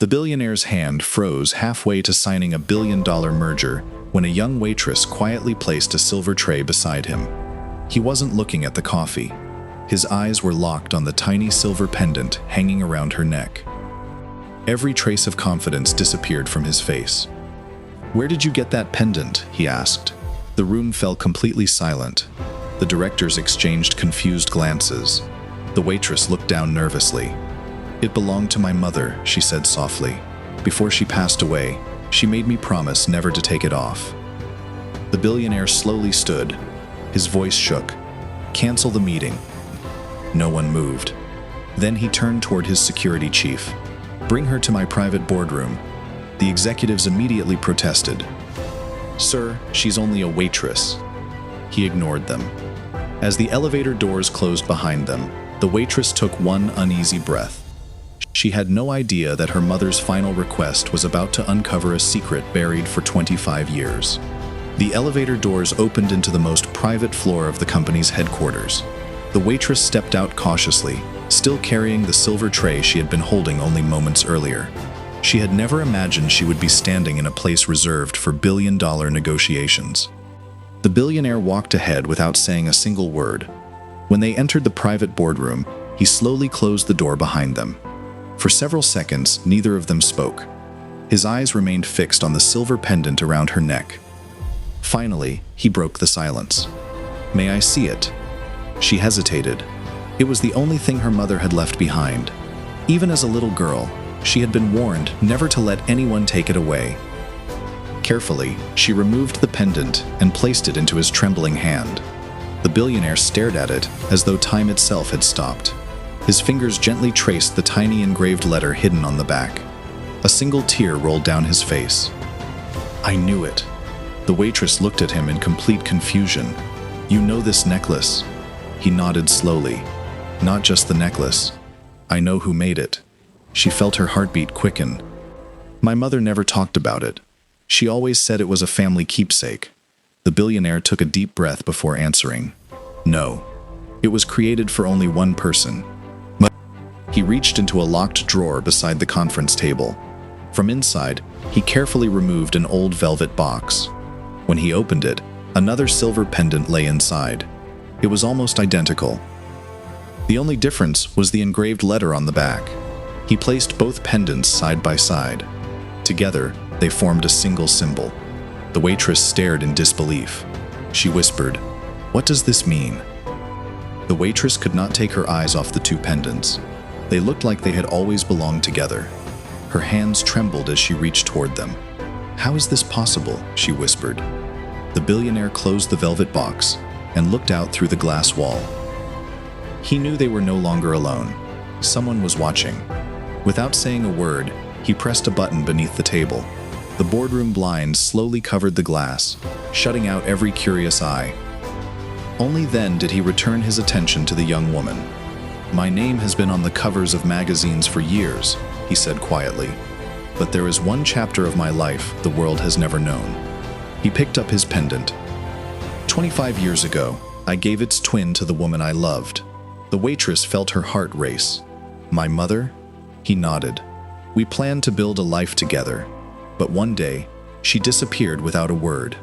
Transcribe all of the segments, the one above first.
The billionaire's hand froze halfway to signing a billion-dollar merger when a young waitress quietly placed a silver tray beside him. He wasn't looking at the coffee. His eyes were locked on the tiny silver pendant hanging around her neck. Every trace of confidence disappeared from his face. "Where did you get that pendant?" he asked. The room fell completely silent. The directors exchanged confused glances. The waitress looked down nervously. "It belonged to my mother," she said softly. "Before she passed away, she made me promise never to take it off." The billionaire slowly stood. His voice shook. "Cancel the meeting." No one moved. Then he turned toward his security chief. "Bring her to my private boardroom." The executives immediately protested. "Sir, she's only a waitress." He ignored them. As the elevator doors closed behind them, the waitress took one uneasy breath. She had no idea that her mother's final request was about to uncover a secret buried for 25 years. The elevator doors opened into the most private floor of the company's headquarters. The waitress stepped out cautiously, still carrying the silver tray she had been holding only moments earlier. She had never imagined she would be standing in a place reserved for billion-dollar negotiations. The billionaire walked ahead without saying a single word. When they entered the private boardroom, he slowly closed the door behind them. For several seconds, neither of them spoke. His eyes remained fixed on the silver pendant around her neck. Finally, he broke the silence. "May I see it?" She hesitated. It was the only thing her mother had left behind. Even as a little girl, she had been warned never to let anyone take it away. Carefully, she removed the pendant and placed it into his trembling hand. The billionaire stared at it as though time itself had stopped. His fingers gently traced the tiny engraved letter hidden on the back. A single tear rolled down his face. "I knew it." The waitress looked at him in complete confusion. "You know this necklace?" He nodded slowly. "Not just the necklace. I know who made it." She felt her heartbeat quicken. "My mother never talked about it. She always said it was a family keepsake." The billionaire took a deep breath before answering. "No. It was created for only one person." He reached into a locked drawer beside the conference table. From inside, he carefully removed an old velvet box. When he opened it, another silver pendant lay inside. It was almost identical. The only difference was the engraved letter on the back. He placed both pendants side by side. Together, they formed a single symbol. The waitress stared in disbelief. She whispered, "What does this mean?" The waitress could not take her eyes off the two pendants. They looked like they had always belonged together. Her hands trembled as she reached toward them. "How is this possible?" she whispered. The billionaire closed the velvet box and looked out through the glass wall. He knew they were no longer alone. Someone was watching. Without saying a word, he pressed a button beneath the table. The boardroom blinds slowly covered the glass, shutting out every curious eye. Only then did he return his attention to the young woman. "My name has been on the covers of magazines for years," he said quietly. "But there is one chapter of my life the world has never known." He picked up his pendant. 25 years ago, I gave its twin to the woman I loved." The waitress felt her heart race. "My mother?" He nodded. "We planned to build a life together, but one day, she disappeared without a word."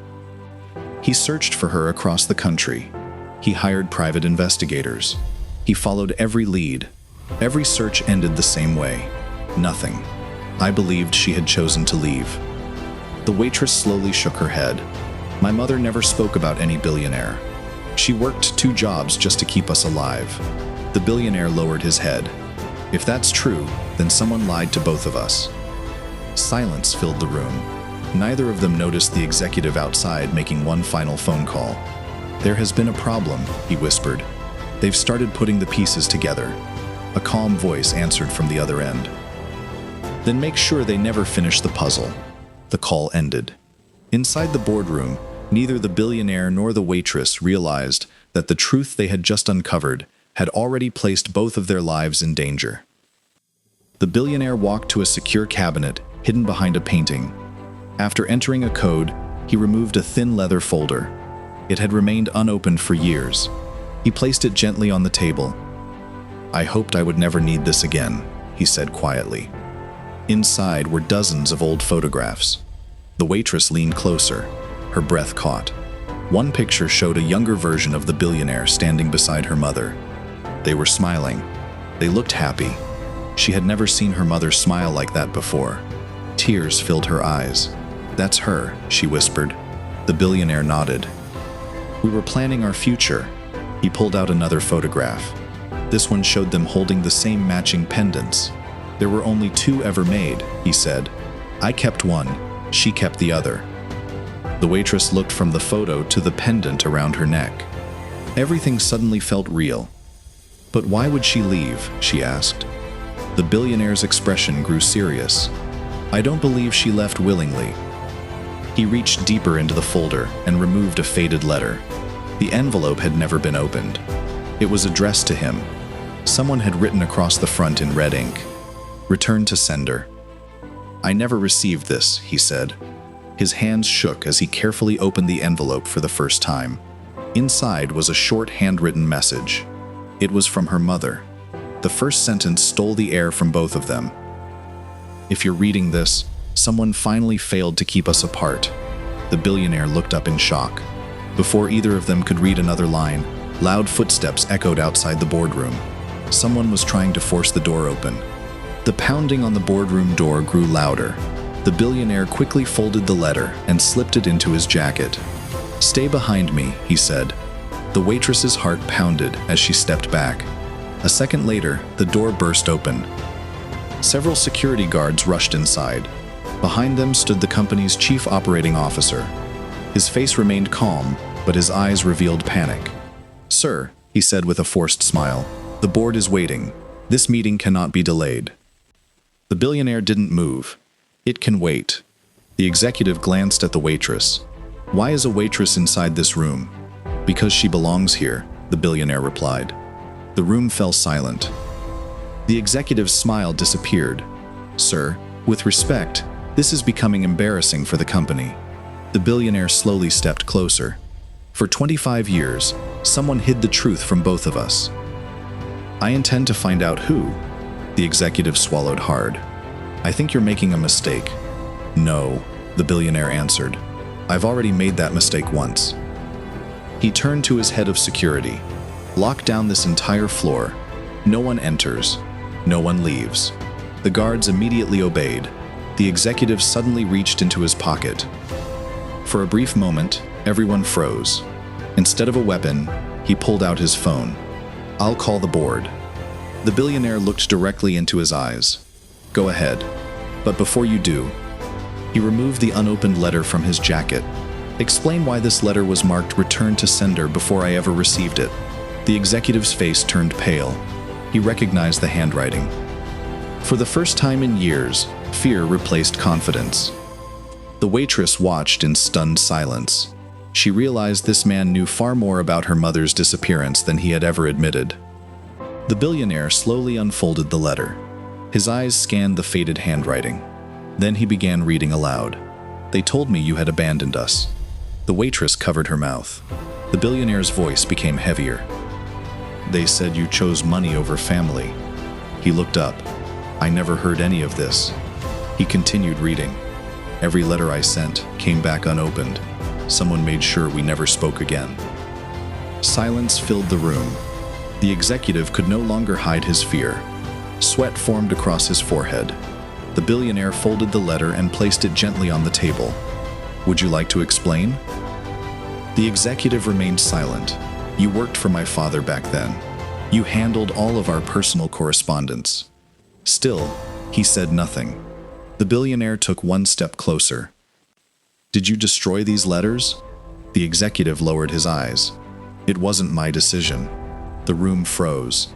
He searched for her across the country. He hired private investigators. He followed every lead. Every search ended the same way. Nothing. I believed she had chosen to leave. The waitress slowly shook her head. "My mother never spoke about any billionaire. She worked 2 jobs just to keep us alive." The billionaire lowered his head. "If that's true, then someone lied to both of us." Silence filled the room. Neither of them noticed the executive outside making one final phone call. "There has been a problem," he whispered. "They've started putting the pieces together." A calm voice answered from the other end. "Then make sure they never finish the puzzle." The call ended. Inside the boardroom, neither the billionaire nor the waitress realized that the truth they had just uncovered had already placed both of their lives in danger. The billionaire walked to a secure cabinet hidden behind a painting. After entering a code, he removed a thin leather folder. It had remained unopened for years. He placed it gently on the table. "I hoped I would never need this again," he said quietly. Inside were dozens of old photographs. The waitress leaned closer, her breath caught. One picture showed a younger version of the billionaire standing beside her mother. They were smiling. They looked happy. She had never seen her mother smile like that before. Tears filled her eyes. "That's her," she whispered. The billionaire nodded. "We were planning our future." He pulled out another photograph. This one showed them holding the same matching pendants. "There were only 2 ever made," he said. "I kept one, she kept the other." The waitress looked from the photo to the pendant around her neck. Everything suddenly felt real. "But why would she leave?" she asked. The billionaire's expression grew serious. "I don't believe she left willingly." He reached deeper into the folder and removed a faded letter. The envelope had never been opened. It was addressed to him. Someone had written across the front in red ink, "Return to sender." "I never received this," he said. His hands shook as he carefully opened the envelope for the first time. Inside was a short handwritten message. It was from her mother. The first sentence stole the air from both of them. "If you're reading this, someone finally failed to keep us apart." The billionaire looked up in shock. Before either of them could read another line, loud footsteps echoed outside the boardroom. Someone was trying to force the door open. The pounding on the boardroom door grew louder. The billionaire quickly folded the letter and slipped it into his jacket. "Stay behind me," he said. The waitress's heart pounded as she stepped back. A second later, the door burst open. Several security guards rushed inside. Behind them stood the company's chief operating officer. His face remained calm, but his eyes revealed panic. "Sir," he said with a forced smile, "the board is waiting. This meeting cannot be delayed." The billionaire didn't move. "It can wait." The executive glanced at the waitress. "Why is a waitress inside this room?" "Because she belongs here," the billionaire replied. The room fell silent. The executive's smile disappeared. "Sir, with respect, this is becoming embarrassing for the company." The billionaire slowly stepped closer. "For 25 years, someone hid the truth from both of us. I intend to find out who." The executive swallowed hard. "I think you're making a mistake." "No," the billionaire answered. "I've already made that mistake once." He turned to his head of security. "Lock down this entire floor. No one enters. No one leaves." The guards immediately obeyed. The executive suddenly reached into his pocket. For a brief moment, everyone froze. Instead of a weapon, he pulled out his phone. "I'll call the board." The billionaire looked directly into his eyes. "Go ahead. But before you do," he removed the unopened letter from his jacket. "Explain why this letter was marked 'Return to sender' before I ever received it." The executive's face turned pale. He recognized the handwriting. For the first time in years, fear replaced confidence. The waitress watched in stunned silence. She realized this man knew far more about her mother's disappearance than he had ever admitted. The billionaire slowly unfolded the letter. His eyes scanned the faded handwriting. Then he began reading aloud. "They told me you had abandoned us." The waitress covered her mouth. The billionaire's voice became heavier. "They said you chose money over family." He looked up. "I never heard any of this." He continued reading. "Every letter I sent came back unopened. Someone made sure we never spoke again." Silence filled the room. The executive could no longer hide his fear. Sweat formed across his forehead. The billionaire folded the letter and placed it gently on the table. "Would you like to explain?" The executive remained silent. "You worked for my father back then. You handled all of our personal correspondence." Still, he said nothing. The billionaire took one step closer. "Did you destroy these letters?" The executive lowered his eyes. "It wasn't my decision." The room froze.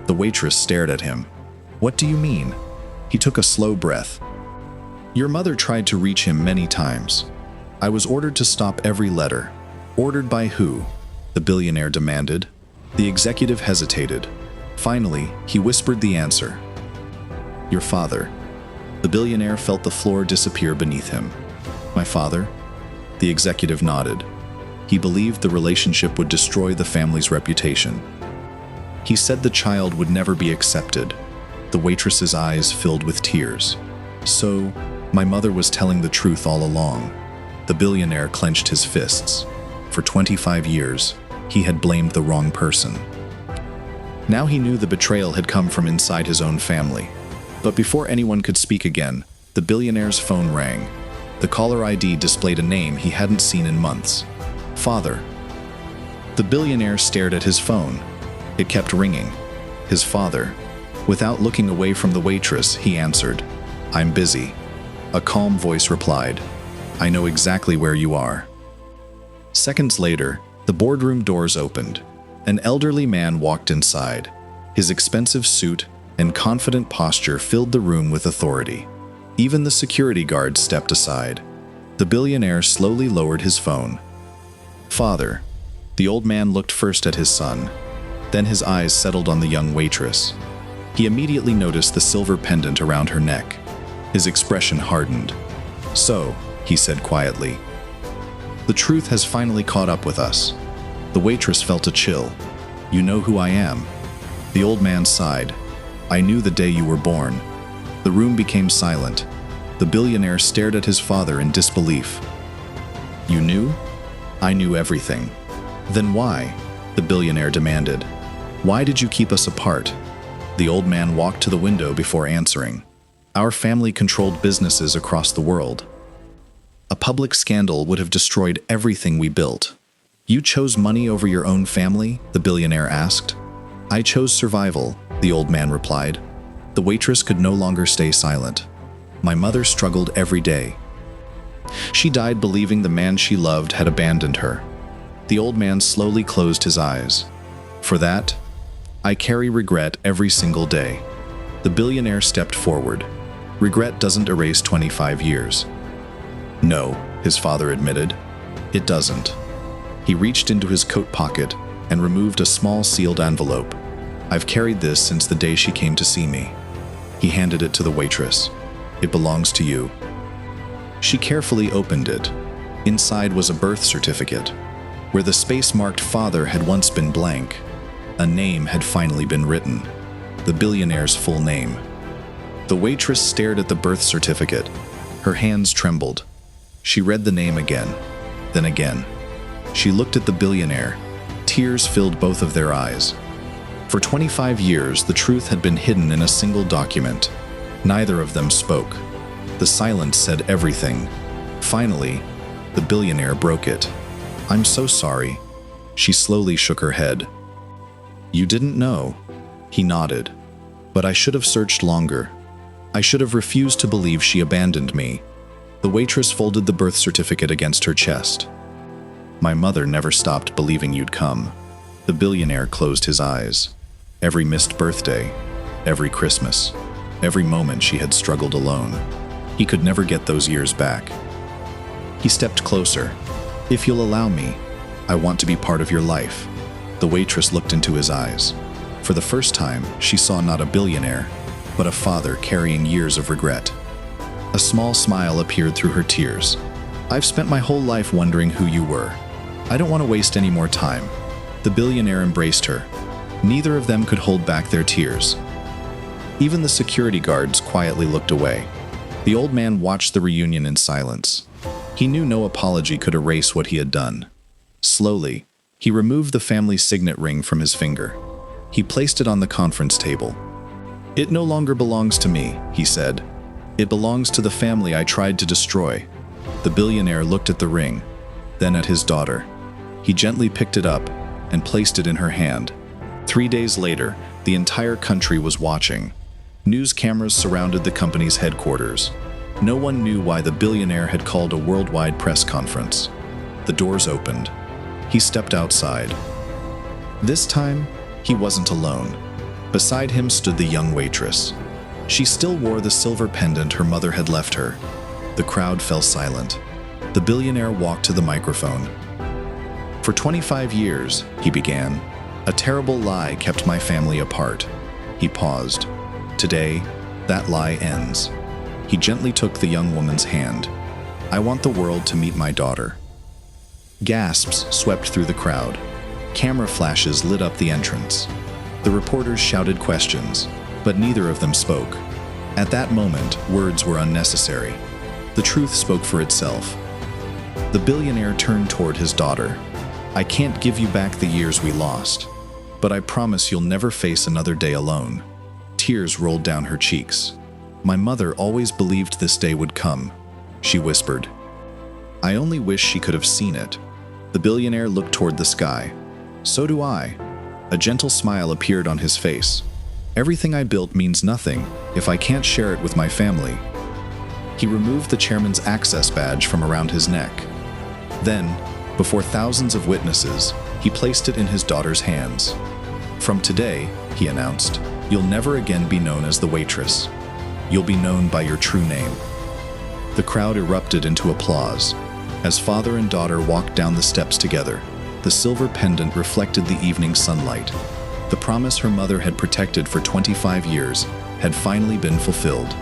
The waitress stared at him. "What do you mean?" He took a slow breath. "Your mother tried to reach him many times. I was ordered to stop every letter." "Ordered by who?" the billionaire demanded. The executive hesitated. Finally, he whispered the answer. "Your father." The billionaire felt the floor disappear beneath him. "My father?" The executive nodded. He believed the relationship would destroy the family's reputation. "He said the child would never be accepted." The waitress's eyes filled with tears. So, my mother was telling the truth all along. The billionaire clenched his fists. For 25 years, he had blamed the wrong person. Now he knew the betrayal had come from inside his own family. But before anyone could speak again, the billionaire's phone rang. The caller ID displayed a name he hadn't seen in months. Father. The billionaire stared at his phone. It kept ringing. His father. Without looking away from the waitress, he answered, "I'm busy." A calm voice replied, "I know exactly where you are." Seconds later, the boardroom doors opened. An elderly man walked inside. His expensive suit and confident posture filled the room with authority. Even the security guards stepped aside. The billionaire slowly lowered his phone. "Father." The old man looked first at his son. Then his eyes settled on the young waitress. He immediately noticed the silver pendant around her neck. His expression hardened. "So," he said quietly, "the truth has finally caught up with us." The waitress felt a chill. "You know who I am?" The old man sighed. "I knew the day you were born." The room became silent. The billionaire stared at his father in disbelief. "You knew?" "I knew everything." "Then why?" the billionaire demanded. "Why did you keep us apart?" The old man walked to the window before answering. "Our family controlled businesses across the world. A public scandal would have destroyed everything we built." "You chose money over your own family?" the billionaire asked. "I chose survival," the old man replied. The waitress could no longer stay silent. "My mother struggled every day. She died believing the man she loved had abandoned her." The old man slowly closed his eyes. "For that, I carry regret every single day." The billionaire stepped forward. "Regret doesn't erase 25 years. "No," his father admitted. "It doesn't." He reached into his coat pocket and removed a small sealed envelope. "I've carried this since the day she came to see me." He handed it to the waitress. "It belongs to you." She carefully opened it. Inside was a birth certificate. Where the space marked father had once been blank, a name had finally been written. The billionaire's full name. The waitress stared at the birth certificate. Her hands trembled. She read the name again, then again. She looked at the billionaire. Tears filled both of their eyes. For 25 years, the truth had been hidden in a single document. Neither of them spoke. The silence said everything. Finally, the billionaire broke it. "I'm so sorry." She slowly shook her head. "You didn't know?" He nodded. "But I should have searched longer. I should have refused to believe she abandoned me." The waitress folded the birth certificate against her chest. "My mother never stopped believing you'd come." The billionaire closed his eyes. Every missed birthday, every Christmas, every moment she had struggled alone. He could never get those years back. He stepped closer. "If you'll allow me, I want to be part of your life." The waitress looked into his eyes. For the first time, she saw not a billionaire, but a father carrying years of regret. A small smile appeared through her tears. "I've spent my whole life wondering who you were. I don't want to waste any more time." The billionaire embraced her. Neither of them could hold back their tears. Even the security guards quietly looked away. The old man watched the reunion in silence. He knew no apology could erase what he had done. Slowly, he removed the family signet ring from his finger. He placed it on the conference table. "It no longer belongs to me," he said. "It belongs to the family I tried to destroy." The billionaire looked at the ring, then at his daughter. He gently picked it up and placed it in her hand. 3 days later, the entire country was watching. News cameras surrounded the company's headquarters. No one knew why the billionaire had called a worldwide press conference. The doors opened. He stepped outside. This time, he wasn't alone. Beside him stood the young waitress. She still wore the silver pendant her mother had left her. The crowd fell silent. The billionaire walked to the microphone. "For 25 years," he began, "a terrible lie kept my family apart." He paused. "Today, that lie ends." He gently took the young woman's hand. "I want the world to meet my daughter." Gasps swept through the crowd. Camera flashes lit up the entrance. The reporters shouted questions, but neither of them spoke. At that moment, words were unnecessary. The truth spoke for itself. The billionaire turned toward his daughter. "I can't give you back the years we lost, but I promise you'll never face another day alone." Tears rolled down her cheeks. "My mother always believed this day would come," she whispered. "I only wish she could have seen it." The billionaire looked toward the sky. "So do I." A gentle smile appeared on his face. "Everything I built means nothing if I can't share it with my family." He removed the chairman's access badge from around his neck. Then, before thousands of witnesses, he placed it in his daughter's hands. "From today," he announced, "you'll never again be known as the Waitress. You'll be known by your true name." The crowd erupted into applause. As father and daughter walked down the steps together, the silver pendant reflected the evening sunlight. The promise her mother had protected for 25 years had finally been fulfilled.